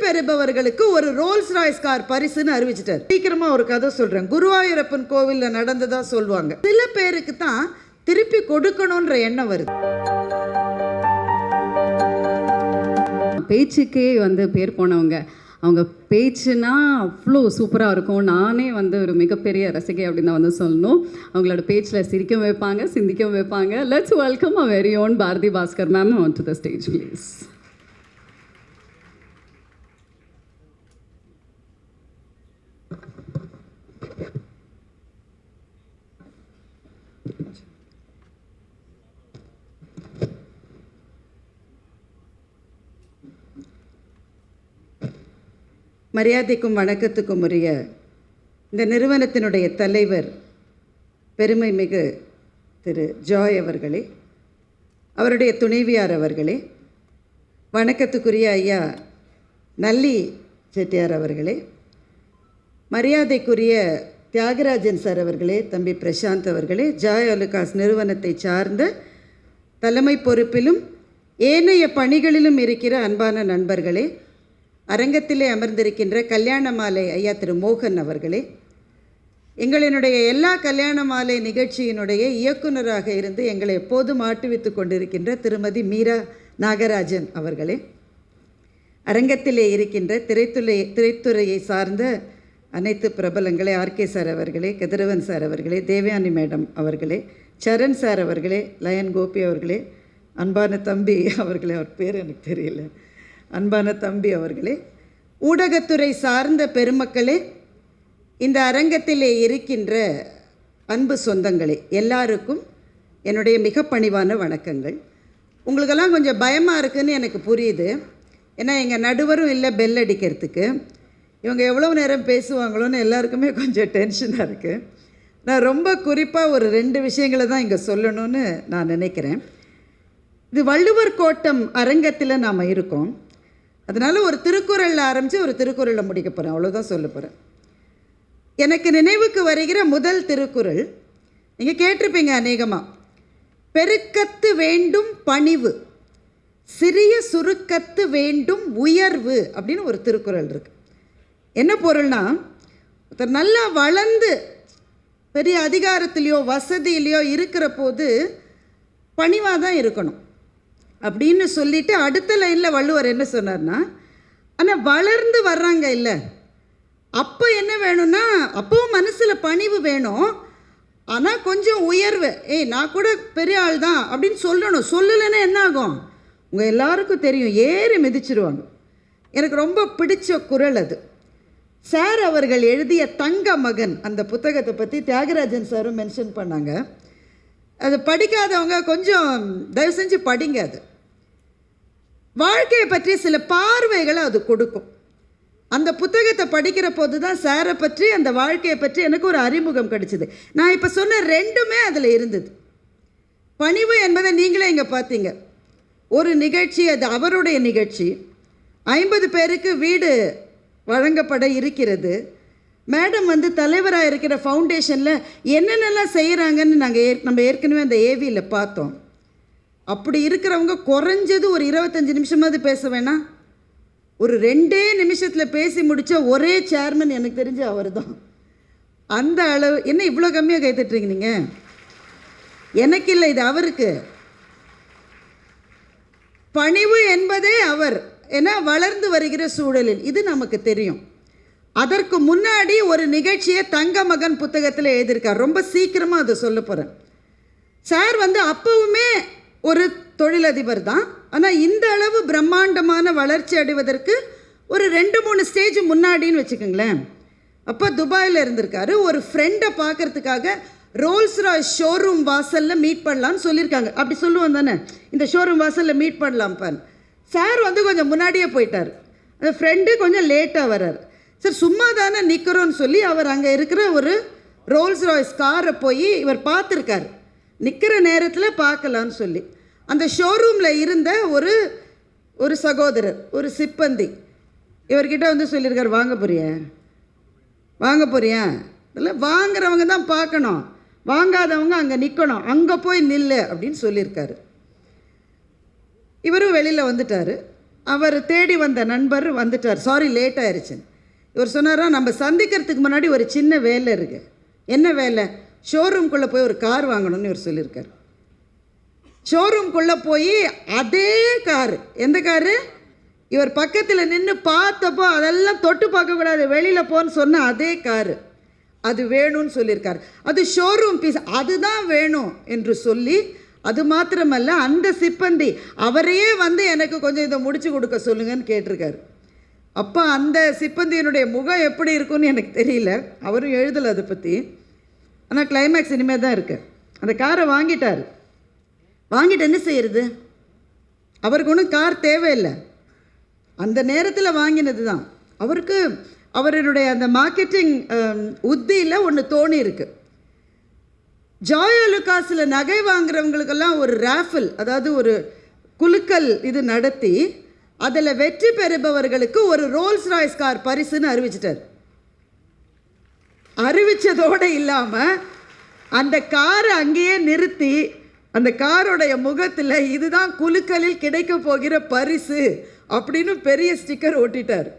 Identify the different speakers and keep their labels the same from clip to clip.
Speaker 1: பெறுபவர்களுக்கு ஒரு Rolls Royce car பரிசுன்னு அறிவிச்சிட்டார். சீக்கிரமா ஒரு கதை சொல்றேன். குருவாயூரப்பன் கோவிலில் நடந்ததா சொல்லுவாங்க. சில பேருக்கு தான் திருப்பி கொடுக்கணும்ன்ற எண்ணம் வருது.
Speaker 2: பேச்சுக்கே பேர் போனவங்க, அவங்க பேச்சுனா அவ்வளோ சூப்பராக இருக்கும். நானே ஒரு மிகப்பெரிய ரசிகை அப்படின்னு தான் சொல்லணும். அவங்களோட பேச்சில் சிரிக்கவும் வைப்பாங்க, சிந்திக்கவும் வைப்பாங்க. Let's welcome a very own Bharathi Bhaskar ma'am on to the stage please.
Speaker 1: மரியாதைக்கும் வணக்கத்துக்கும் உரிய இந்த நிறுவனத்தினுடைய தலைவர் பெருமை மிகு திரு ஜாய் அவர்களே, அவருடைய துணைவியார் அவர்களே, வணக்கத்துக்குரிய ஐயா நல்லி செட்டியார் அவர்களே, மரியாதைக்குரிய தியாகராஜன் சார் அவர்களே, தம்பி பிரசாந்த் அவர்களே, ஜாய் அலுகாஸ் நிறுவனத்தை சார்ந்த தலைமை பொறுப்பிலும் ஏனைய பணிகளிலும் இருக்கிற அன்பான நண்பர்களே, அரங்கத்திலே அமர்ந்திருக்கின்ற கல்யாண மாலை ஐயா திரு மோகன் அவர்களே, எங்களினுடைய எல்லா கல்யாண மாலை நிகழ்ச்சியினுடைய இயக்குநராக இருந்து எங்களை எப்போதும் ஆட்டுவித்து கொண்டிருக்கின்ற திருமதி மீரா நாகராஜன் அவர்களே, அரங்கத்திலே இருக்கின்ற திரைத்துறையை சார்ந்த அனைத்து பிரபலங்களே, ஆர்கே சார் அவர்களே, கதிரவன் சார் அவர்களே, தேவயானி மேடம் அவர்களே, சரண் சார் அவர்களே, லயன் கோபி அவர்களே, அன்பான தம்பி அவர்களே, அவர் பேர் எனக்கு தெரியல, அன்பான தம்பி அவர்களே, ஊடகத்துறை சார்ந்த பெருமக்களே, இந்த அரங்கத்திலே இருக்கின்ற அன்பு சொந்தங்களே, எல்லாருக்கும் என்னுடைய மிக பணிவான வணக்கங்கள். உங்களுக்கெல்லாம் கொஞ்சம் பயமாக இருக்குதுன்னு எனக்கு புரியுது. ஏன்னா எங்கள் நடுவரும் இல்லை பெல் அடிக்கிறதுக்கு. இவங்க எவ்வளோ நேரம் பேசுவாங்களோன்னு எல்லாருக்குமே கொஞ்சம் டென்ஷனாக இருக்குது. நான் ரொம்ப குறிப்பாக ஒரு 2 விஷயங்களை தான் இங்கே சொல்லணும்னு நான் நினைக்கிறேன். இது வள்ளுவர் கோட்டம் அரங்கத்தில் நாம் இருக்கோம். அதனால் ஒரு திருக்குறளில் ஆரம்பித்து ஒரு திருக்குறளில் முடிக்க போகிறேன், அவ்வளோதான் சொல்ல போகிறேன். எனக்கு நினைவுக்கு வருகிற முதல் திருக்குறள் நீங்கள் கேட்டிருப்பீங்க அநேகமாக. பெருக்கத்து வேண்டும் பணிவு, சிறிய சுருக்கத்து வேண்டும் உயர்வு அப்படின்னு ஒரு திருக்குறள் இருக்குது. என்ன பொருள்னா, ஒருத்தர் நல்லா வளர்ந்து பெரிய அதிகாரத்திலையோ வசதியிலையோ இருக்கிற போது பணிவாக தான் இருக்கணும் அப்படின்னு சொல்லிவிட்டு அடுத்த லைனில் வள்ளுவர் என்ன சொன்னார்னா, ஆனால் வளர்ந்து வர்றாங்க இல்லை, அப்போ என்ன வேணும்னா அப்போவும் மனசில் பணிவு வேணும், ஆனால் கொஞ்சம் உயர்வு, நான் கூட பெரிய ஆள் தான் அப்படின்னு சொல்லணும். சொல்லலைன்னா என்ன ஆகும், உங்கள் எல்லாருக்கும் தெரியும், ஏறி மிதிச்சிருவாங்க. எனக்கு ரொம்ப பிடிச்ச குறள் அது. சார் அவர்கள் எழுதிய தங்க மகன் அந்த புத்தகத்தை பற்றி தியாகராஜன் சாரும் மென்ஷன் பண்ணாங்க. அது படிக்காதவங்க கொஞ்சம் தயவு செஞ்சு படிங்க. அது வாழ்க்கையை பற்றி சில பார்வைகளை அது கொடுக்கும். அந்த புத்தகத்தை படிக்கிற போது தான் சாரை பற்றி அந்த வாழ்க்கையை பற்றி எனக்கு ஒரு அறிமுகம் கிடைச்சிது. நான் இப்போ சொன்ன 2மே அதில் இருந்தது. பணிவு என்பதை நீங்களே இங்கே பார்த்தீங்க. ஒரு நிகழ்ச்சி, அது அவருடைய நிகழ்ச்சி, 50 பேருக்கு வீடு வழங்கப்பட இருக்கிறது. மேடம் தலைவராக இருக்கிற ஃபவுண்டேஷனில் என்னென்னலாம் செய்கிறாங்கன்னு நம்ம ஏற்கனவே அந்த ஏவியில் பார்த்தோம். அப்படி இருக்கிறவங்க குறைஞ்சது ஒரு 25 நிமிஷமாவது பேச வேணாம். ஒரு 2 நிமிஷத்தில் பேசி முடித்த ஒரே சேர்மன் எனக்கு தெரிஞ்ச அவர் தான். அந்த அளவு. என்ன இவ்வளோ கம்மியாக கைத்தட்டுறீங்க நீங்கள்? எனக்கு இல்லை, இது அவருக்கு. பணிவு என்பதே அவர். ஏன்னா வளர்ந்து வருகிற சூழலில் இது நமக்கு தெரியும். அதற்கு முன்னாடி ஒரு நிகழ்ச்சியை தங்க மகன் புத்தகத்தில் எழுதியிருக்கார். ரொம்ப சீக்கிரமாக அதை சொல்ல போகிறேன். சார் அப்போவுமே ஒரு தொழிலதிபர் தான், ஆனால் இந்த அளவு பிரம்மாண்டமான வளர்ச்சி அடைவதற்கு ஒரு 2-3 ஸ்டேஜ் முன்னாடின்னு வச்சுக்கோங்களேன். அப்போ துபாயில் இருந்திருக்காரு. ஒரு ஃப்ரெண்டை பார்க்குறதுக்காக ரோல்ஸ் ராய்ஸ் ஷோரூம் வாசலில் மீட் பண்ணலான்னு சொல்லியிருக்காங்க. அப்படி சொல்லுவோம் தானே, இந்த ஷோரூம் வாசலில் மீட் பண்ணலாம்ப்பான். சார் கொஞ்சம் முன்னாடியே போயிட்டார். அந்த ஃப்ரெண்டு கொஞ்சம் லேட்டாக வர்றார். சார் சும்மா தானே நிற்கிறோன்னு சொல்லி அவர் அங்கே இருக்கிற ஒரு ரோல்ஸ் ராய்ஸ் காரை போய் இவர் பார்த்துருக்கார். நிற்கிற நேரத்தில் பார்க்கலான்னு சொல்லி அந்த ஷோரூமில் இருந்த ஒரு சகோதரர், ஒரு சிப்பந்தி இவர்கிட்ட சொல்லியிருக்கார், வாங்க போறியா இல்லை, வாங்குறவங்க தான் பார்க்கணும், வாங்காதவங்க அங்கே நிற்கணும், அங்கே போய் நில்லு அப்படின்னு சொல்லியிருக்காரு. இவரும் வெளியில் வந்துட்டார். அவர் தேடி வந்த நண்பர் வந்துட்டார். சாரி லேட் ஆயிடுச்சு. இவர் சொன்னாரா, நம்ம சந்திக்கிறதுக்கு முன்னாடி ஒரு சின்ன வேலை இருக்குது. என்ன வேலை? ஷோரூம்குள்ளே போய் ஒரு கார் வாங்கணும்னு இவர் சொல்லியிருக்கார். ஷோரூம்குள்ளே போய் அதே காரு, எந்த காரு இவர் பக்கத்தில் நின்று பார்த்தப்போ அதெல்லாம் தொட்டு பார்க்கக்கூடாது, வெளியில் போன்னு சொன்ன அதே காரு, அது வேணும்னு சொல்லியிருக்கார். அது ஷோரூம் பீஸ், அதுதான் வேணும் என்று சொல்லி, அது மாத்திரமல்ல அந்த சிப்பந்தி அவரையே வந்து எனக்கு கொஞ்சம் இதை முடிச்சு கொடுக்க சொல்லுங்கன்னு கேட்டிருக்காரு. அப்போ அந்த சிப்பந்தியினுடைய முகம் எப்படி இருக்குன்னு எனக்கு தெரியல, அவரும் எழுதலை அதை பற்றி. ஆனால் கிளைமேக்ஸ் இனிமேல் தான் இருக்குது. அந்த காரை வாங்கிட்டார். வாங்கிட்டு என்ன செய்கிறது? அவருக்கு ஒன்றும் கார் தேவையில்லை, அந்த நேரத்தில் வாங்கினது தான் அவருக்கு. அவருடைய அந்த மார்க்கெட்டிங் உத்தியில் ஒன்று தோணி இருக்கு. ஜாய் அலுகாஸில் நகை வாங்குறவங்களுக்கெல்லாம் ஒரு ராஃபில், அதாவது ஒரு குலுக்கல் இது நடத்தி அதில் வெற்றி பெறுபவர்களுக்கு ஒரு ரோல்ஸ் ராய்ஸ் கார் பரிசுன்னு அறிவிச்சிட்டார். அறிவித்ததோடு இல்லாமல் அந்த காரை அங்கேயே நிறுத்தி அந்த காரோடைய முகத்தில் இதுதான் குலுக்கலில் கிடைக்க போகிற பரிசு அப்படின்னு பெரிய ஸ்டிக்கர் ஒட்டிட்டார்.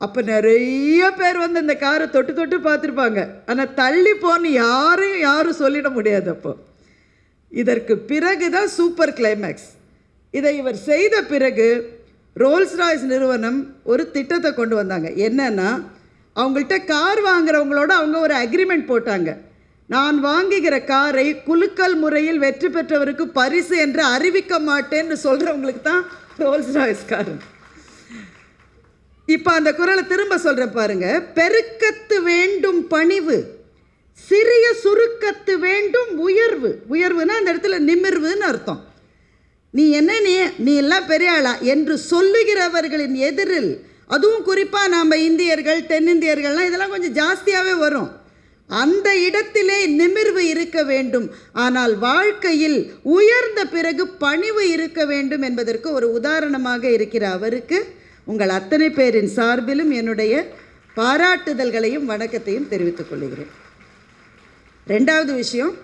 Speaker 1: அப்போ நிறைய பேர் வந்து அந்த காரை தொட்டு தொட்டு பார்த்துருப்பாங்க. ஆனால் தள்ளி போன்னு யாரும் சொல்லிட முடியாது. அப்போ இதற்கு பிறகு தான் சூப்பர் கிளைமேக்ஸ். இதை இவர் செய்த பிறகு ரோல்ஸ் ராய்ஸ் நிறுவனம் ஒரு திட்டத்தை கொண்டு வந்தாங்க. என்னன்னா, அவங்கள்ட்ட கார் வாங்குறவங்களோட அவங்க ஒரு அக்ரிமெண்ட் போட்டாங்க. நான் வாங்குகிற காரை குலுக்கல் முறையில் வெற்றி பெற்றவருக்கு பரிசு என்று அறிவிக்க மாட்டேன்னு சொல்கிறவங்களுக்கு தான் ரோல்ஸ் ராய்ஸ் கார். இப்போ அந்த குறளை திரும்ப சொல்கிறேன் பாருங்க. பெருக்கத்து வேண்டும் பணிவு, சிறிய சுருக்கத்து வேண்டும் உயர்வு. உயர்வுனா அந்த இடத்துல நிமிர்வுன்னு அர்த்தம். நீ என்ன நீ எல்லாம் பெரிய ஆளா என்று சொல்லுகிறவர்களின் எதிரில், அதுவும் குறிப்பாக நாம் இந்தியர்கள் தென்னிந்தியர்கள்லாம் இதெல்லாம் கொஞ்சம் ஜாஸ்தியாகவே வரும். அந்த இடத்திலே நிமிர்வு இருக்க வேண்டும். ஆனால் வாழ்க்கையில் உயர்ந்த பிறகு பணிவு இருக்க வேண்டும் என்பதற்கு ஒரு உதாரணமாக இருக்கிற அவருக்கு உங்கள் அத்தனை பேரின் சார்பிலும் என்னுடைய பாராட்டுதல்களையும் வணக்கத்தையும் தெரிவித்துக் கொள்கிறேன். ரெண்டாவது விஷயம்,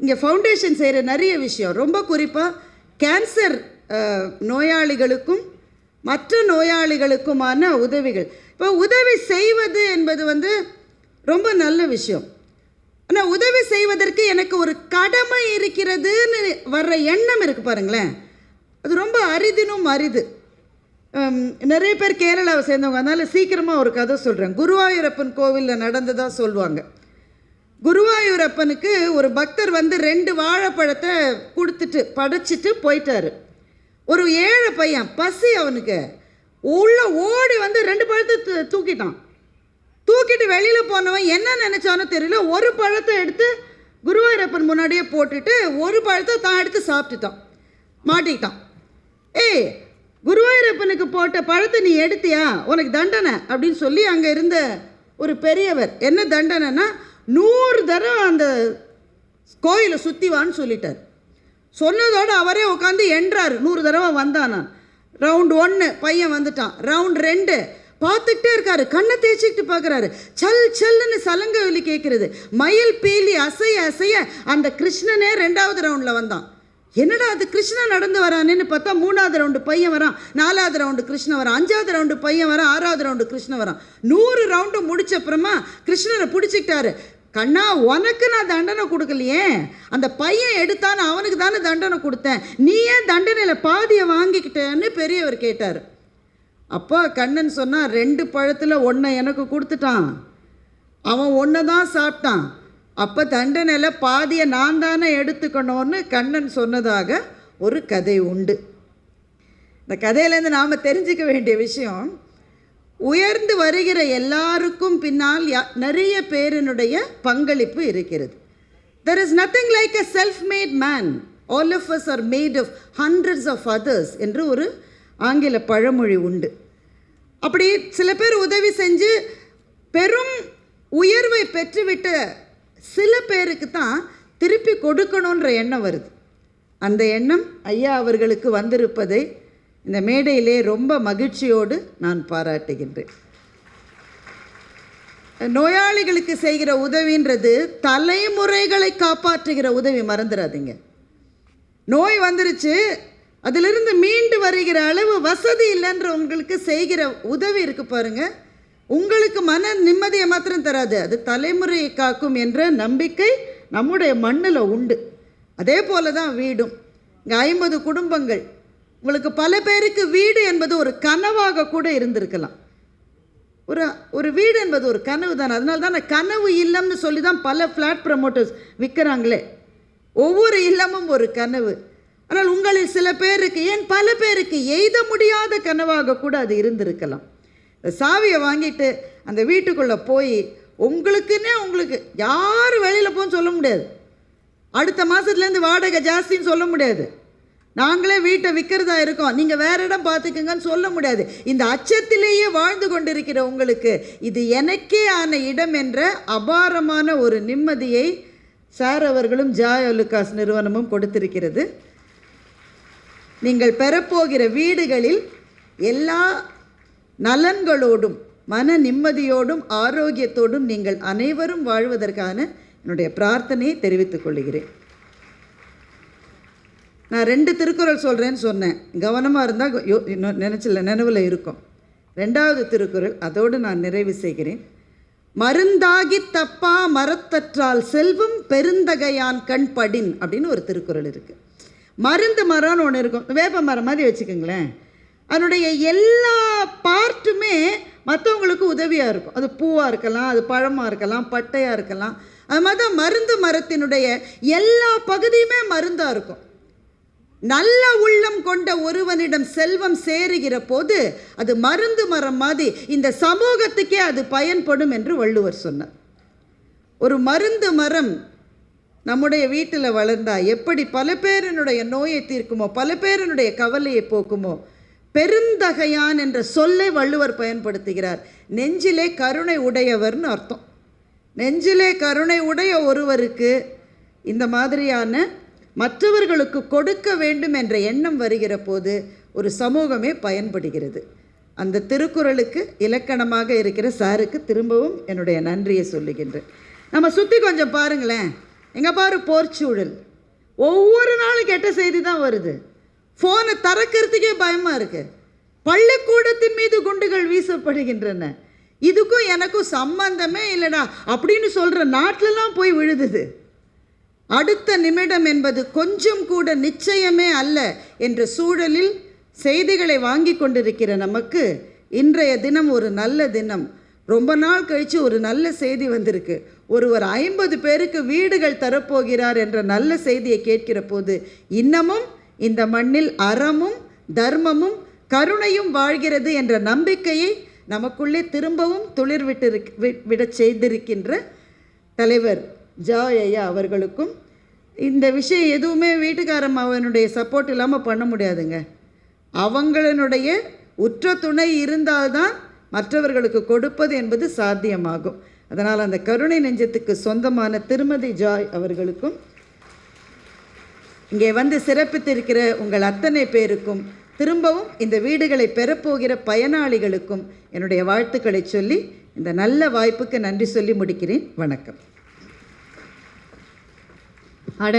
Speaker 1: இங்கே ஃபவுண்டேஷன் செய்கிற நிறைய விஷயம், ரொம்ப குறிப்பாக கேன்சர் நோயாளிகளுக்கும் மற்ற நோயாளிகளுக்குமான உதவிகள். இப்போ உதவி செய்வது என்பது வந்து ரொம்ப நல்ல விஷயம். ஆனால் உதவி செய்வதற்கு எனக்கு ஒரு கடமை இருக்கிறதுன்னு வர்ற எண்ணம் இருக்குது பாருங்களேன், அது ரொம்ப அரிதினும் அரிது. நிறைய பேர் கேரளாவை சேர்ந்தவங்க, அதனால் சீக்கிரமாக ஒரு கதை சொல்கிறேன். குருவாயூரப்பன் கோவிலில் நடந்ததாக சொல்லுவாங்க. குருவாயூரப்பனுக்கு ஒரு பக்தர் வந்து 2 வாழைப்பழத்தை கொடுத்துட்டு படைச்சிட்டு போயிட்டார். ஒரு ஏழை பையன், பசி அவனுக்கு, உள்ள ஓடி வந்து 2 பழத்தை தூக்கிட்டான். தூக்கிட்டு வெளியில் போனவன் என்ன நினச்சானோ தெரியல, ஒரு பழத்தை எடுத்து குருவாயூரப்பன் முன்னாடியே போட்டுட்டு ஒரு பழத்தை தான் எடுத்து சாப்பிட்டுட்டான், மாட்டிக்கிட்டான். ஏய், குருவாயூரப்பனுக்கு போட்ட பழத்தை நீ எடுத்தியா, உனக்கு தண்டனை அப்படின்னு சொல்லி அங்கே இருந்த ஒரு பெரியவர், என்ன தண்டனைன்னா 100 தடவை அந்த கோயிலை சுற்றிவான்னு சொல்லிட்டார். சொன்னதோடு அவரே உட்காந்து எண்றாரு. 100 தடவை வந்தானா. ரவுண்ட் 1 பையன் வந்துட்டான். ரவுண்ட் 2 பார்த்துக்கிட்டே இருக்காரு, கண்ணை தேய்ச்சிக்கிட்டு பார்க்குறாரு. சல் சல்லுன்னு சலங்க ஒலி கேட்குறது, மயில் பீலி அசைய அசைய அந்த கிருஷ்ணனே 2வது ரவுண்டில் வந்தான். என்னடா அது கிருஷ்ணன் நடந்து வரானேன்னு பார்த்தா 3வது ரவுண்டு பையன் வரான், 4வது ரவுண்டு கிருஷ்ணன் வரான், 5வது ரவுண்டு பையன் வரான், 6வது ரவுண்டு கிருஷ்ணன் வரான். 100 ரவுண்டு முடிச்ச அப்புறமா கிருஷ்ணனை பிடிச்சிக்கிட்டாரு. கண்ணா, உனக்கு நான் தண்டனை கொடுக்கலையே, அந்த பையன் எடுத்தான்னு அவனுக்கு தானே தண்டனை கொடுத்தேன், நீ ஏன் தண்டனையில் பாதியை வாங்கிக்கிட்டேன்னு பெரியவர் கேட்டார். அப்போ கண்ணன் சொன்னான், 2 பழத்தில் 1 எனக்கு கொடுத்துட்டான், அவன் 1 தான் சாப்பிட்டான், அப்போ தண்டனையில் பாதியை நான் தானே எடுத்துக்கணும்னு கண்ணன் சொன்னதாக ஒரு கதை உண்டு. இந்த கதையிலேருந்து நாம் தெரிஞ்சிக்க வேண்டிய விஷயம், உயர்ந்து வருகிற எல்லாருக்கும் பின்னால் நிறைய பேரினுடைய பங்களிப்பு இருக்கிறது. There is nothing like a self-made man. All of us are made of hundreds of others என்று ஒரு ஆங்கில பழமொழி உண்டு. அப்படி சில பேர் உதவி செஞ்சு பெரும் உயர்வை பெற்றுவிட்ட சில பேருக்கு தான் திருப்பி கொடுக்கணுன்ற எண்ணம் வருது. அந்த எண்ணம் ஐயா அவர்களுக்கு வந்திருப்பதை இந்த மேடையிலே ரொம்ப மகிழ்ச்சியோடு நான் பாராட்டுகின்றேன். நோயாளிகளுக்கு செய்கிற உதவின்றது தலைமுறைகளை காப்பாற்றுகிற உதவி, மறந்துடாதீங்க. நோய் வந்துருச்சு, அதிலிருந்து மீண்டு வருகிற அளவு வசதி இல்லைன்ற உங்களுக்கு செய்கிற உதவி இருக்கு பாருங்க, உங்களுக்கு மன நிம்மதியை மாத்திரம் தராது, அது தலைமுறையை காக்கும் என்ற நம்பிக்கை நம்முடைய மண்ணில் உண்டு. அதே போல தான் வீடும். இங்கே 50 குடும்பங்கள், உங்களுக்கு பல பேருக்கு வீடு என்பது ஒரு கனவாக கூட இருந்திருக்கலாம். ஒரு வீடு என்பது ஒரு கனவு தானே. அதனால தான் கனவு இல்லம்னு சொல்லி தான் பல ஃப்ளாட் ப்ரமோட்டர்ஸ் விற்கிறாங்களே. ஒவ்வொரு இல்லமும் ஒரு கனவு. ஆனால் உங்களில் சில பேருக்கு, ஏன் பல பேருக்கு எய்த முடியாத கனவாக கூட அது இருந்திருக்கலாம். இந்த சாவியை வாங்கிட்டு அந்த வீட்டுக்குள்ளே போய் உங்களுக்கு யார் வெளியில் போன்னு சொல்ல முடியாது, அடுத்த மாதத்துலேருந்து வாடகை ஜாஸ்தின்னு சொல்ல முடியாது, நாங்களே வீட்டை விற்கிறதா இருக்கோம், நீங்கள் வேறு இடம் பார்த்துக்குங்கன்னு சொல்ல முடியாது. இந்த அச்சத்திலேயே வாழ்ந்து கொண்டிருக்கிற உங்களுக்கு இது எனக்கே ஆன இடம் என்ற அபாரமான ஒரு நிம்மதியை சார் அவர்களும் ஜாய் அலுகாஸ் நிறுவனமும் கொடுத்திருக்கிறது. நீங்கள் பெறப்போகிற வீடுகளில் எல்லா நலன்களோடும் மன நிம்மதியோடும் ஆரோக்கியத்தோடும் நீங்கள் அனைவரும் வாழ்வதற்கான என்னுடைய பிரார்த்தனையை தெரிவித்துக் கொள்கிறேன். நான் 2 திருக்குறள் சொல்கிறேன்னு சொன்னேன், கவனமாக இருந்தால் நினைவில் இருக்கும். 2வது திருக்குறள், அதோடு நான் நிறைவு செய்கிறேன். மருந்தாகி தப்பா மரத்தற்றால் செல்வம் பெருந்தகையான் கண் படின் அப்படின்னு ஒரு திருக்குறள் இருக்குது. மருந்து மரம்னு ஒன்று இருக்கும், வேப்ப மரம் மாதிரி வச்சுக்கோங்களேன். அதனுடைய எல்லா பார்ட்டுமே மற்றவங்களுக்கு உதவியாக இருக்கும். அது பூவாக இருக்கலாம், அது பழமாக இருக்கலாம், பட்டையாக இருக்கலாம். அது மாதிரி தான் மருந்து மரத்தினுடைய எல்லா பகுதியுமே மருந்தாக இருக்கும். நல்ல உள்ளம் கொண்ட ஒருவனிடம் செல்வம் சேருகிற போது அது மருந்து மரம் மாதிரி இந்த சமூகத்துக்கே அது பயன்படும் என்று வள்ளுவர் சொன்னார். ஒரு மருந்து மரம் நம்முடைய வீட்டில் வளர்ந்தால் எப்படி பல பேரினுடைய நோயை தீர்க்குமோ, பல பேரினுடைய கவலையை போக்குமோ, பெருந்தகையான் என்ற சொல்லை வள்ளுவர் பயன்படுத்துகிறார். நெஞ்சிலே கருணை உடையவர்னு அர்த்தம். நெஞ்சிலே கருணை உடைய ஒருவருக்கு இந்த மாதிரியான மற்றவர்களுக்கு கொடுக்க வேண்டும் என்ற எண்ணம் வருகிற போது ஒரு சமூகமே பயன்படுகிறது. அந்த திருக்குறளுக்கு இலக்கணமாக இருக்கிற சாருக்கு திரும்பவும் என்னுடைய நன்றியை சொல்லுகின்றேன். நம்ம சுற்றி கொஞ்சம் பாருங்களேன், எங்கே பாரு போர்ச்சூழல், ஒவ்வொரு நாளும் கெட்ட செய்தி தான் வருது. ஃபோனை திறக்கிறதுக்கே பயமாக இருக்குது. பள்ளிக்கூடத்தின் மீது குண்டுகள் வீசப்படுகின்றன. இதுக்கும் எனக்கும் சம்பந்தமே இல்லைடா அப்படின்னு சொல்கிற நாட்டிலலாம் போய் விழுதுது. அடுத்த நிமிடம் என்பது கொஞ்சம் கூட நிச்சயமே அல்ல என்ற சூழலில் செய்திகளை வாங்கி கொண்டிருக்கிற நமக்கு இன்றைய தினம் ஒரு நல்ல தினம். ரொம்ப நாள் கழித்து ஒரு நல்ல செய்தி வந்திருக்கு. ஒருவர் 50 பேருக்கு வீடுகள் தரப்போகிறார் என்ற நல்ல செய்தியை கேட்கிற போது இன்னமும் இந்த மண்ணில் அறமும் தர்மமும் கருணையும் வாழ்கிறது என்ற நம்பிக்கையை நமக்குள்ளே திரும்பவும் விடச் செய்திருக்கின்ற தலைவர் ஜாய் ஐயா அவர்களுக்கும், இந்த விஷயம் எதுவுமே வீட்டுக்காரம்மா அவனுடைய சப்போர்ட் இல்லாமல் பண்ண முடியாதுங்க. அவங்களுடைய உற்ற துணை இருந்தால்தான் மற்றவர்களுக்கு கொடுப்பது என்பது சாத்தியமாகும். அதனால் அந்த கருணை நெஞ்சத்துக்கு சொந்தமான திருமதி ஜாய் அவர்களுக்கும், இங்கே வந்து சிறப்பித்திருக்கிற உங்கள் அத்தனை பேருக்கும், திரும்பவும் இந்த வீடுகளை பெறப்போகிற பயனாளிகளுக்கும் என்னுடைய வாழ்த்துக்களை சொல்லி இந்த நல்ல வாய்ப்புக்கு நன்றி சொல்லி முடிக்கிறேன். வணக்கம்.
Speaker 2: அட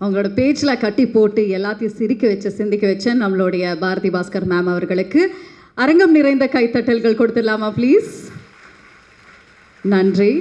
Speaker 2: அவங்களோட பேச்சில் கட்டி போட்டு எல்லாத்தையும் சிரிக்க வச்ச சிந்திக்க வச்ச நம்மளுடைய பாரதி பாஸ்கர் மேம் அவர்களுக்கு அரங்கம் நிறைந்த கைத்தட்டல்கள் கொடுத்துடலாமா ப்ளீஸ்? நன்றி.